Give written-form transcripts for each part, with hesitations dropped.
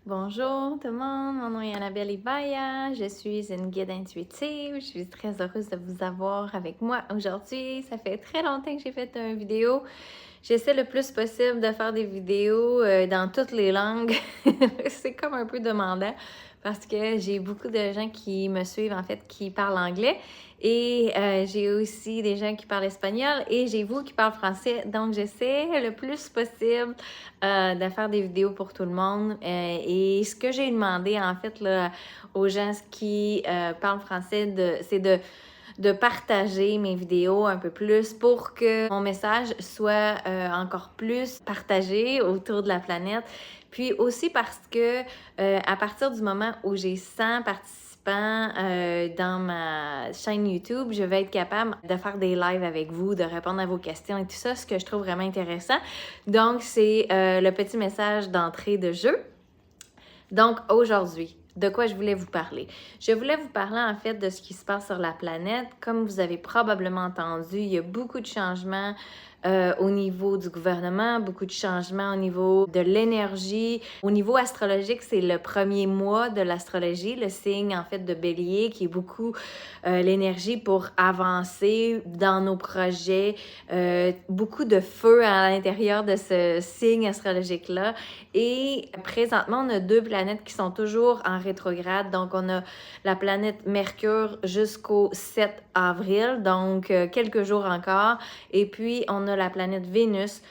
Bonjour tout le monde, mon nom est Annabelle Ibaya, je suis une guide intuitive, je suis très heureuse de vous avoir avec moi aujourd'hui. Ça fait très longtemps que j'ai fait une vidéo. J'essaie le plus possible de faire des vidéos dans toutes les langues. C'est comme un peu demandant parce que j'ai beaucoup de gens qui me suivent en fait qui parlent anglais et j'ai aussi des gens qui parlent espagnol et j'ai vous qui parlent français. Donc j'essaie le plus possible de faire des vidéos pour tout le monde. Et ce que j'ai demandé en fait là, aux gens qui parlent français, c'est de partager mes vidéos un peu plus pour que mon message soit encore plus partagé autour de la planète. Puis aussi parce que à partir du moment où j'ai 100 participants dans ma chaîne YouTube, je vais être capable de faire des lives avec vous, de répondre à vos questions et tout ça, ce que je trouve vraiment intéressant. Donc, c'est le petit message d'entrée de jeu. Donc, aujourd'hui, de quoi je voulais vous parler? Je voulais vous parler en fait de ce qui se passe sur la planète. Comme vous avez probablement entendu, il y a beaucoup de changements au niveau du gouvernement, beaucoup de changements au niveau de l'énergie. Au niveau astrologique, c'est le premier mois de l'astrologie, le signe en fait de Bélier, qui est beaucoup l'énergie pour avancer dans nos projets, beaucoup de feu à l'intérieur de ce signe astrologique-là. Et présentement, on a deux planètes qui sont toujours en rétrograde. Donc, on a la planète Mercure jusqu'au 7 avril, donc quelques jours encore. Et puis, on a la planète Vénus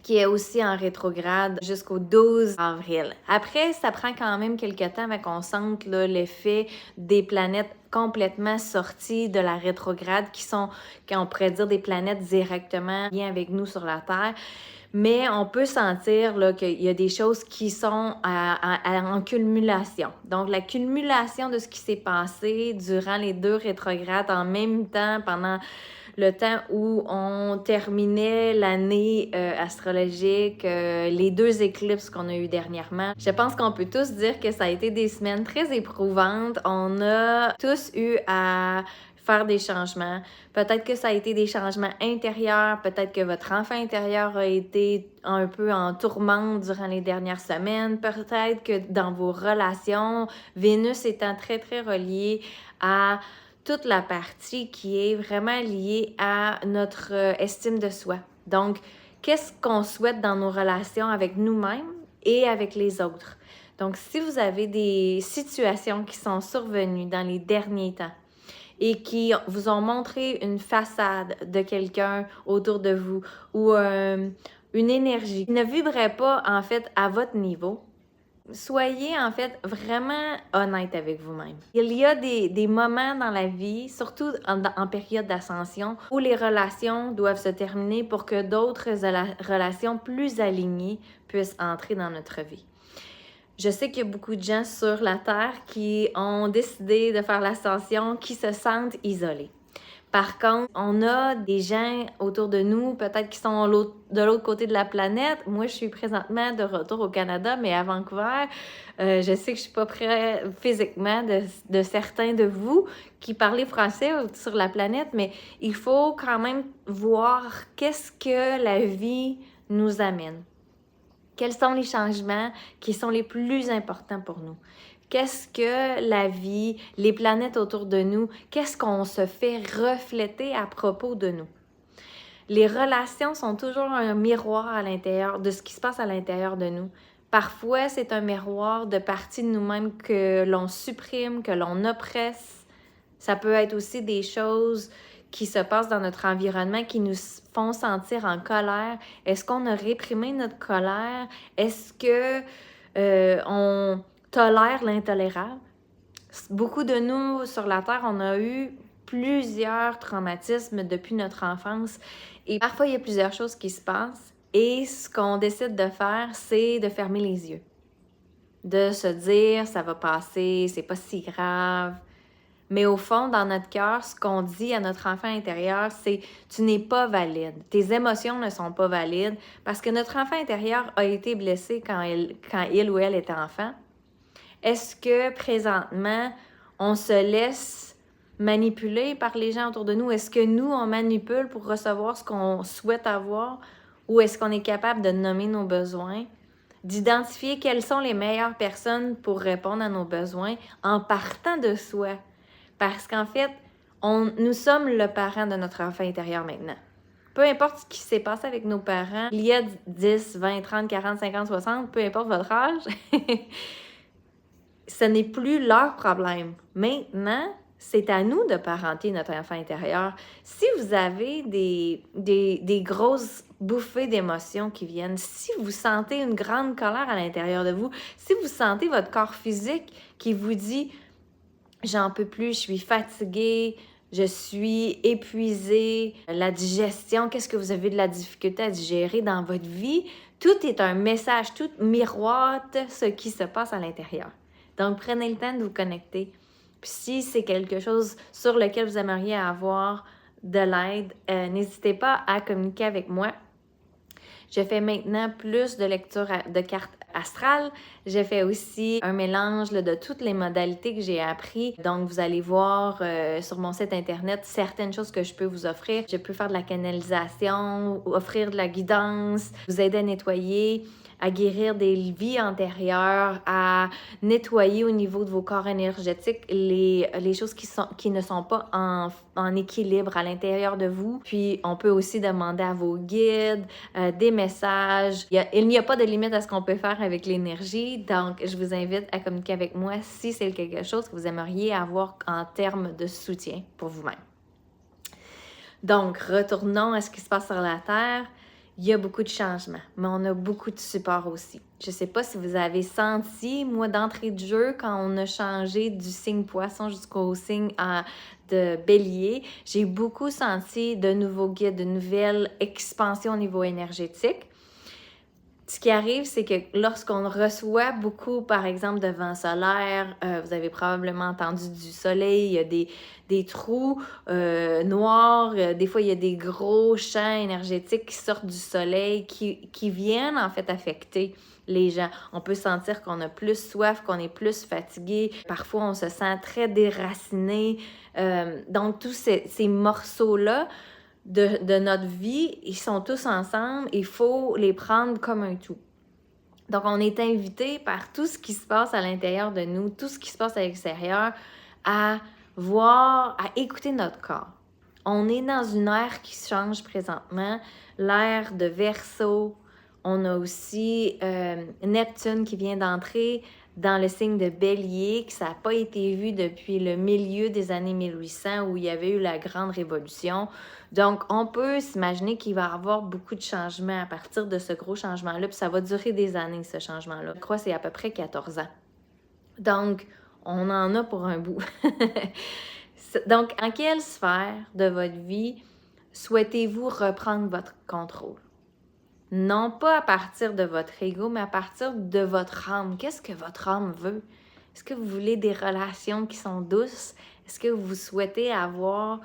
qui est aussi en rétrograde jusqu'au 12 avril. Après, ça prend quand même quelques temps avant qu'on sente l'effet des planètes complètement sorties de la rétrograde, qui sont, on pourrait dire, des planètes directement liées avec nous sur la Terre. Mais on peut sentir qu'il y a des choses qui sont en cumulation. Donc, la cumulation de ce qui s'est passé durant les deux rétrogrades en même temps pendant le temps où on terminait l'année astrologique, les deux éclipses qu'on a eues dernièrement. Je pense qu'on peut tous dire que ça a été des semaines très éprouvantes. On a tous eu à faire des changements. Peut-être que ça a été des changements intérieurs, peut-être que votre enfant intérieur a été un peu en tourmente durant les dernières semaines, peut-être que dans vos relations, Vénus étant très, très reliée à toute la partie qui est vraiment liée à notre estime de soi. Donc, qu'est-ce qu'on souhaite dans nos relations avec nous-mêmes et avec les autres? Donc, si vous avez des situations qui sont survenues dans les derniers temps et qui vous ont montré une façade de quelqu'un autour de vous ou une énergie qui ne vibrait pas en fait à votre niveau, soyez en fait vraiment honnête avec vous-même. Il y a des moments dans la vie, surtout en période d'ascension, où les relations doivent se terminer pour que d'autres relations plus alignées puissent entrer dans notre vie. Je sais qu'il y a beaucoup de gens sur la Terre qui ont décidé de faire l'ascension, qui se sentent isolés. Par contre, on a des gens autour de nous, peut-être qui sont de l'autre côté de la planète. Moi, je suis présentement de retour au Canada, mais à Vancouver. Je sais que je suis pas près physiquement de certains de vous qui parlez français sur la planète, mais il faut quand même voir qu'est-ce que la vie nous amène. Quels sont les changements qui sont les plus importants pour nous? Qu'est-ce que la vie, les planètes autour de nous, qu'est-ce qu'on se fait refléter à propos de nous? Les relations sont toujours un miroir à l'intérieur de ce qui se passe à l'intérieur de nous. Parfois, c'est un miroir de parties de nous-mêmes que l'on supprime, que l'on oppresse. Ça peut être aussi des choses qui se passent dans notre environnement qui nous font sentir en colère. Est-ce qu'on a réprimé notre colère? Est-ce que on tolère l'intolérable? Beaucoup de nous sur la Terre, on a eu plusieurs traumatismes depuis notre enfance et parfois il y a plusieurs choses qui se passent et ce qu'on décide de faire, c'est de fermer les yeux, de se dire ça va passer, c'est pas si grave. Mais au fond, dans notre cœur, ce qu'on dit à notre enfant intérieur, c'est tu n'es pas valide. Tes émotions ne sont pas valides parce que notre enfant intérieur a été blessé quand il ou elle était enfant. Est-ce que présentement, on se laisse manipuler par les gens autour de nous? Est-ce que nous, on manipule pour recevoir ce qu'on souhaite avoir? Ou est-ce qu'on est capable de nommer nos besoins, d'identifier quelles sont les meilleures personnes pour répondre à nos besoins en partant de soi. Parce qu'en fait, nous sommes le parent de notre enfant intérieur maintenant. Peu importe ce qui s'est passé avec nos parents, il y a 10, 20, 30, 40, 50, 60, peu importe votre âge, ce n'est plus leur problème. Maintenant, c'est à nous de parenter notre enfant intérieur. Si vous avez des grosses bouffées d'émotions qui viennent, si vous sentez une grande colère à l'intérieur de vous, si vous sentez votre corps physique qui vous dit « j'en peux plus, je suis fatiguée », je suis épuisée, la digestion, qu'est-ce que vous avez de la difficulté à digérer dans votre vie? Tout est un message, tout miroite ce qui se passe à l'intérieur. Donc, prenez le temps de vous connecter. Puis si c'est quelque chose sur lequel vous aimeriez avoir de l'aide, n'hésitez pas à communiquer avec moi. Je fais maintenant plus de lecture de cartes astrales. J'ai fait aussi un mélange là, de toutes les modalités que j'ai appris. Donc, vous allez voir sur mon site internet certaines choses que je peux vous offrir. Je peux faire de la canalisation, offrir de la guidance, vous aider à nettoyer, à guérir des vies antérieures, à nettoyer au niveau de vos corps énergétiques les choses qui ne sont pas en équilibre à l'intérieur de vous. Puis, on peut aussi demander à vos guides des messages. Il n'y a pas de limite à ce qu'on peut faire avec l'énergie. Donc, je vous invite à communiquer avec moi si c'est quelque chose que vous aimeriez avoir en termes de soutien pour vous-même. Donc, retournons à ce qui se passe sur la Terre. Il y a beaucoup de changements, mais on a beaucoup de support aussi. Je ne sais pas si vous avez senti, moi, d'entrée de jeu, quand on a changé du signe poisson jusqu'au signe de bélier, j'ai beaucoup senti de nouveaux guides, de nouvelles expansions au niveau énergétique. Ce qui arrive, c'est que lorsqu'on reçoit beaucoup, par exemple, de vent solaire, vous avez probablement entendu du soleil, il y a des trous noirs, des fois il y a des gros champs énergétiques qui sortent du soleil, qui viennent en fait affecter les gens. On peut sentir qu'on a plus soif, qu'on est plus fatigué, parfois on se sent très déraciné. Donc tous ces morceaux-là, de notre vie, ils sont tous ensemble, il faut les prendre comme un tout. Donc, on est invité par tout ce qui se passe à l'intérieur de nous, tout ce qui se passe à l'extérieur, à voir, à écouter notre corps. On est dans une ère qui change présentement, l'ère de Verseau. On a aussi Neptune qui vient d'entrer dans le signe de Bélier, que ça n'a pas été vu depuis le milieu des années 1800 où il y avait eu la Grande Révolution. Donc, on peut s'imaginer qu'il va y avoir beaucoup de changements à partir de ce gros changement-là, puis ça va durer des années, ce changement-là. Je crois que c'est à peu près 14 ans. Donc, on en a pour un bout. Donc, en quelle sphère de votre vie souhaitez-vous reprendre votre contrôle? Non pas à partir de votre ego, mais à partir de votre âme. Qu'est-ce que votre âme veut? Est-ce que vous voulez des relations qui sont douces? Est-ce que vous souhaitez avoir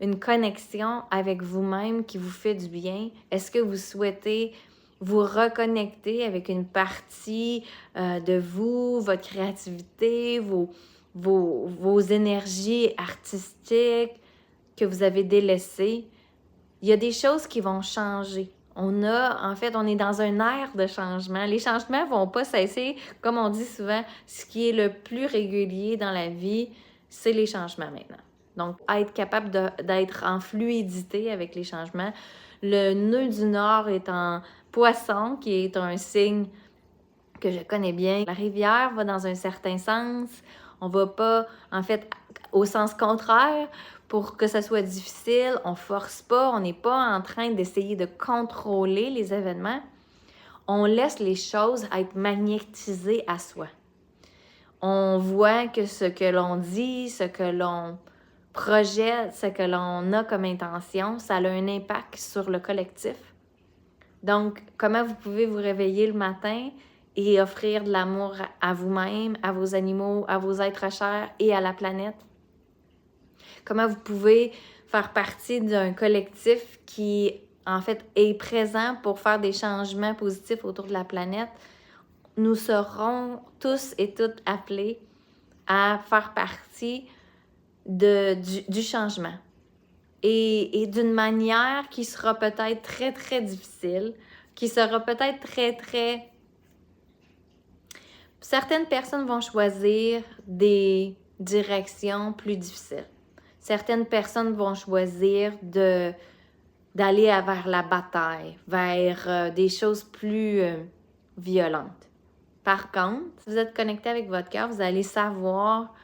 une connexion avec vous-même qui vous fait du bien? Est-ce que vous souhaitez vous reconnecter avec une partie de vous, votre créativité, vos énergies artistiques que vous avez délaissées? Il y a des choses qui vont changer. On est dans un ère de changement. Les changements ne vont pas cesser. Comme on dit souvent, ce qui est le plus régulier dans la vie, c'est les changements maintenant. Donc, être capable d'être en fluidité avec les changements. Le nœud du Nord est en Poisson, qui est un signe que je connais bien. La rivière va dans un certain sens. On ne va pas, en fait, au sens contraire. Pour que ça soit difficile, on ne force pas, on n'est pas en train d'essayer de contrôler les événements. On laisse les choses être magnétisées à soi. On voit que ce que l'on dit, ce que l'on projette, ce que l'on a comme intention, ça a un impact sur le collectif. Donc, comment vous pouvez vous réveiller le matin et offrir de l'amour à vous-même, à vos animaux, à vos êtres chers et à la planète? Comment vous pouvez faire partie d'un collectif qui, en fait, est présent pour faire des changements positifs autour de la planète? Nous serons tous et toutes appelés à faire partie du changement. Et d'une manière qui sera peut-être très, très difficile, qui sera peut-être très, très Certaines personnes vont choisir des directions plus difficiles. Certaines personnes vont choisir d'aller vers la bataille, vers des choses plus violentes. Par contre, si vous êtes connecté avec votre cœur, vous allez savoir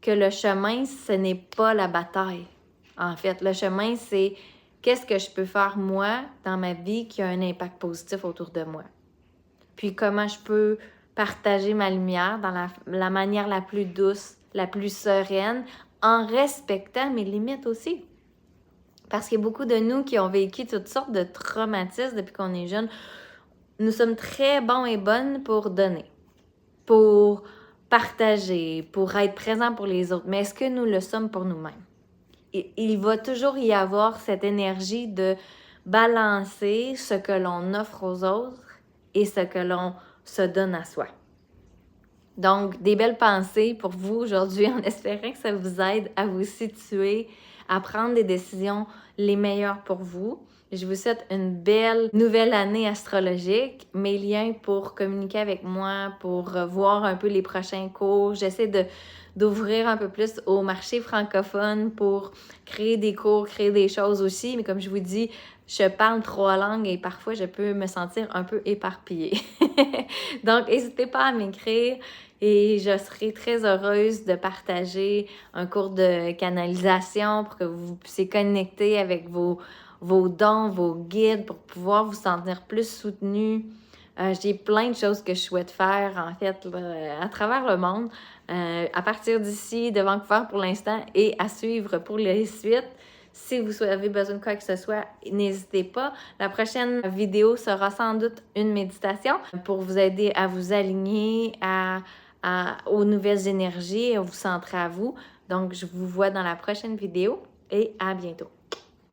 que le chemin, ce n'est pas la bataille. En fait, le chemin, c'est qu'est-ce que je peux faire moi dans ma vie qui a un impact positif autour de moi. Puis comment je peux partager ma lumière dans la manière la plus douce, la plus sereine, en respectant mes limites aussi. Parce qu'il y a beaucoup de nous qui ont vécu toutes sortes de traumatismes depuis qu'on est jeune. Nous sommes très bons et bonnes pour donner, pour partager, pour être présents pour les autres. Mais est-ce que nous le sommes pour nous-mêmes? Il va toujours y avoir cette énergie de balancer ce que l'on offre aux autres et ce que l'on se donne à soi. Donc, des belles pensées pour vous aujourd'hui en espérant que ça vous aide à vous situer, à prendre des décisions les meilleures pour vous. Je vous souhaite une belle nouvelle année astrologique. Mes liens pour communiquer avec moi, pour voir un peu les prochains cours. J'essaie d'ouvrir un peu plus au marché francophone pour créer des cours, créer des choses aussi. Mais comme je vous dis, je parle 3 langues et parfois je peux me sentir un peu éparpillée. Donc, n'hésitez pas à m'écrire et je serai très heureuse de partager un cours de canalisation pour que vous puissiez connecter avec vos dons, vos guides pour pouvoir vous sentir plus soutenu. J'ai plein de choses que je souhaite faire, en fait, là, à travers le monde, à partir d'ici, de Vancouver pour l'instant, et à suivre pour les suites. Si vous avez besoin de quoi que ce soit, n'hésitez pas. La prochaine vidéo sera sans doute une méditation pour vous aider à vous aligner aux nouvelles énergies et à vous centrer à vous. Donc, je vous vois dans la prochaine vidéo et à bientôt.